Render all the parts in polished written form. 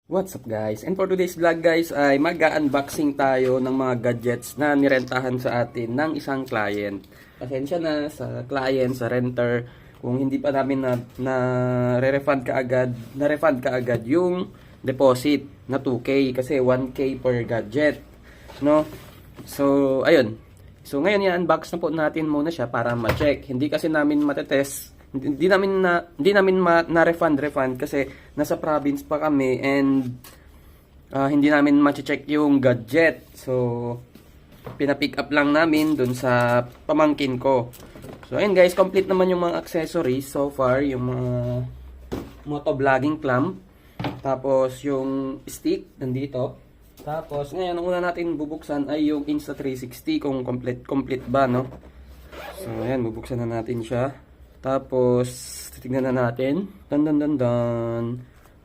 What's up guys? And for today's vlog guys ay mag-unboxing tayo ng mga gadgets na nirentahan sa atin ng isang client. Pasensya na sa client, sa renter, kung hindi pa namin na-refund kaagad yung deposit na 2K kasi 1K per gadget. No? So, ayun. So, ngayon i-unbox na po natin muna siya para ma-check. Hindi kasi namin matetest. Hindi namin na-refund kasi nasa province pa kami and hindi namin ma-check yung gadget. So, pina-pick up lang namin dun sa pamangkin ko. So, ayun guys, complete naman yung mga accessories so far. Yung mga motovlogging clamp. Tapos, yung stick, nandito. Tapos, ngayon, ang una natin bubuksan ay yung Insta360 kung complete ba, no? So, ayan, bubuksan na natin siya. Tapos, titignan na natin.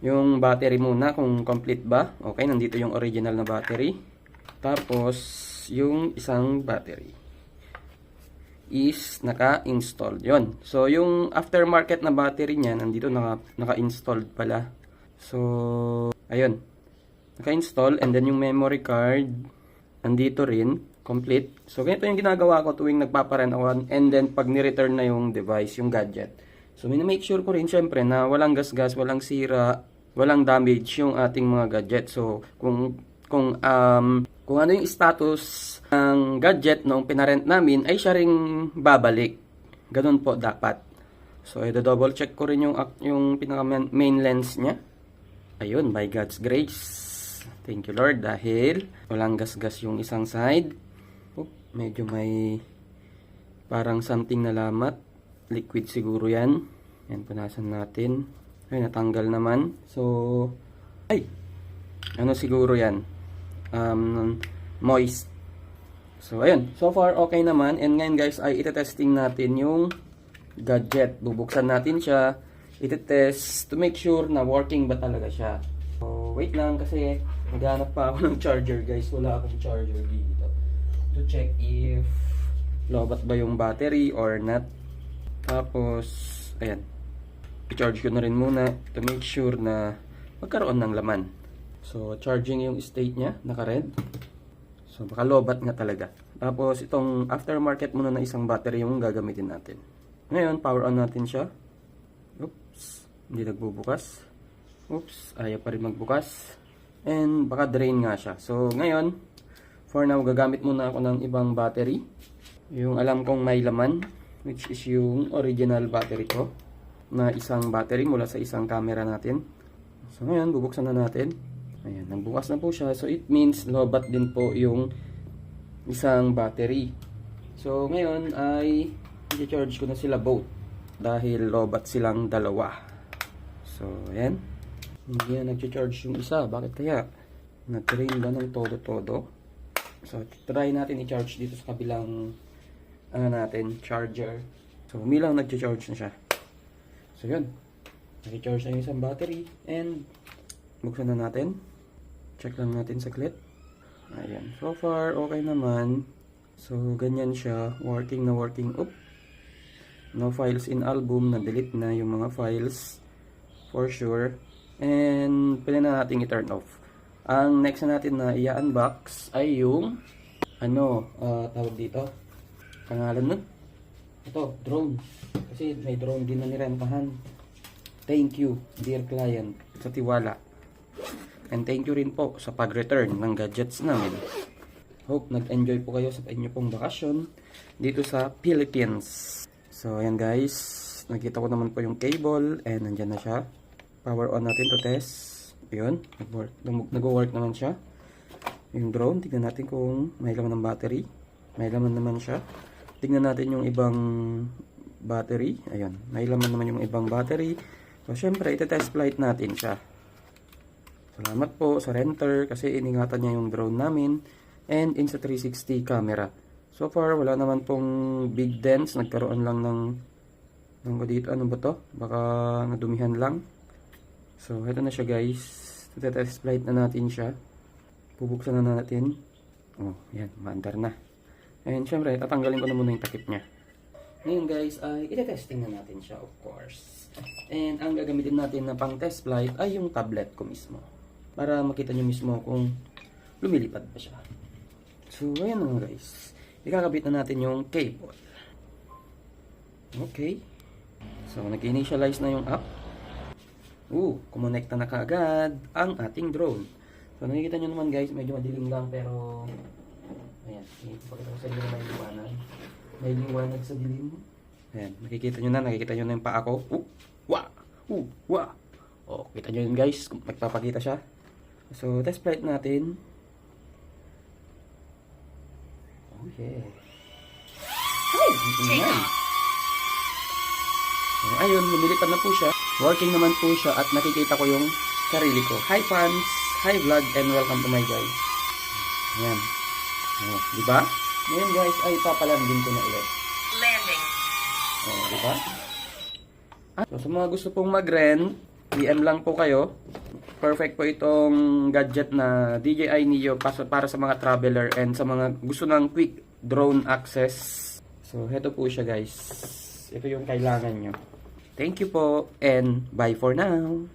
Yung battery muna kung complete ba. Okay, nandito yung original na battery. Tapos, yung isang battery is naka-installed. Yun. So, yung aftermarket na battery niya, nandito naka-installed pala. So, ayun. Naka-install. And then yung memory card, nandito rin. Complete. So, ganito yung ginagawa ko tuwing nagpaparent ako and then pag ni-return na yung device, yung gadget. So, make sure ko rin syempre na walang gasgas, walang sira, walang damage yung ating mga gadget. So, kung ano yung status ng gadget nung pinarent namin, ay siya ring babalik. Ganun po dapat. So, i-double check ko rin yung pinaka main lens niya. Ayun, by God's grace. Thank you Lord dahil walang gasgas yung isang side. Medyo may parang something na lamat. Liquid siguro yan. Yan, punasan natin. Ay, natanggal naman. So, ay! Ano siguro yan? Moist. So, ayun. So far, okay naman. And ngayon guys, ay itetesting natin yung gadget. Bubuksan natin siya. Itetest to make sure na working ba talaga siya. So, wait lang kasi naghanap pa ako ng charger guys. Wala akong charger dito. To check if lobat ba yung battery or not. Tapos, ayan. I-charge ko na rin muna to make sure na magkaroon ng laman. So, charging yung state niya. Naka-red. So, baka lobat nga talaga. Tapos, itong aftermarket muna na isang battery yung gagamitin natin. Ngayon, power on natin siya. Oops. Hindi nagbubukas. Oops. Ayaw pa rin magbukas. And, baka drain nga siya. So, ngayon, for now, gagamit muna ako ng ibang battery. Yung alam kong may laman, which is yung original battery ko. Na isang battery mula sa isang camera natin. So ngayon, bubuksan na natin. Ayan, nagbukas na po siya. So it means lobat din po yung isang battery. So ngayon ay i-charge ko na sila both. Dahil lobat silang dalawa. So ayan. Hindi na nag-charge yung isa. Bakit kaya? Nag-drain ba ng todo-todo? So, try natin i-charge dito sa kabilang charger. So, umilang nag-charge na siya. So, yun. Nag-charge na yung isang battery. And, buksan na natin. Check lang natin saglit. Ayan. So far, okay naman. So, ganyan siya. Working na working. Oop. No files in album. Na-delete na yung mga files. For sure. And, pwede na natin i-turn off. Ang next na natin na i-unbox ay yung tawag dito. Pangalan nun? Ito, drone. Kasi may drone din na nirentahan. Thank you, dear client, sa tiwala. And thank you rin po sa pag-return ng gadgets namin. Hope nag-enjoy po kayo sa inyo pong bakasyon dito sa Philippines. So, ayan guys. Nakita ko naman po yung cable and nandyan na siya. Power on natin to test. Yun, nag-work naman siya. Yung drone, tignan natin kung may laman ng battery. May laman naman siya. Tignan natin yung ibang battery. Ayun, may laman naman yung ibang battery. So, syempre, ite-test flight natin siya. Salamat po sa renter kasi iningatan niya yung drone namin. And Insta360 camera. So far, wala naman pong big dents. Nagkaroon lang ng dito. Ano ba to? Baka nadumihan lang. So, ito na siya guys. Test flight na natin siya. Bubuksan na natin. Oh, yan. Maandar na. And syempre, tatanggalin ko na muna yung takip niya. Ngayon guys, ay ite-testing na natin siya of course. And ang gagamitin natin na pang test flight ay yung tablet ko mismo. para makita nyo mismo kung lumilipad pa siya. So, ayan na nga guys. Ikakabit na natin yung cable. Okay. So, nag-initialize na yung app. Kumonekta na kaagad ang ating drone. So, nakikita nyo naman guys, medyo madilim lang pero ayan, ipapakita ko sa inyo na may liwanag. May liwanag sa dilim. Ayan, nakikita nyo na yung paa ko. Kita nyo yun guys, magpapakita siya. So, test flight natin. Oh yeah. Take off. So, ayun, lumilipad na po siya. Working naman po siya at nakikita ko yung sarili ko. Hi fans, hi vlog, and welcome to my guys. Ayan. Diba? Ngayon guys, ay papalandin ko na ulit. Landing. Diba? So, sa mga gusto pong mag-rent, DM lang po kayo. Perfect po itong gadget na DJI Neo para sa mga traveler and sa mga gusto ng quick drone access. So, heto po siya guys. Ito yung kailangan nyo. Thank you po and bye for now.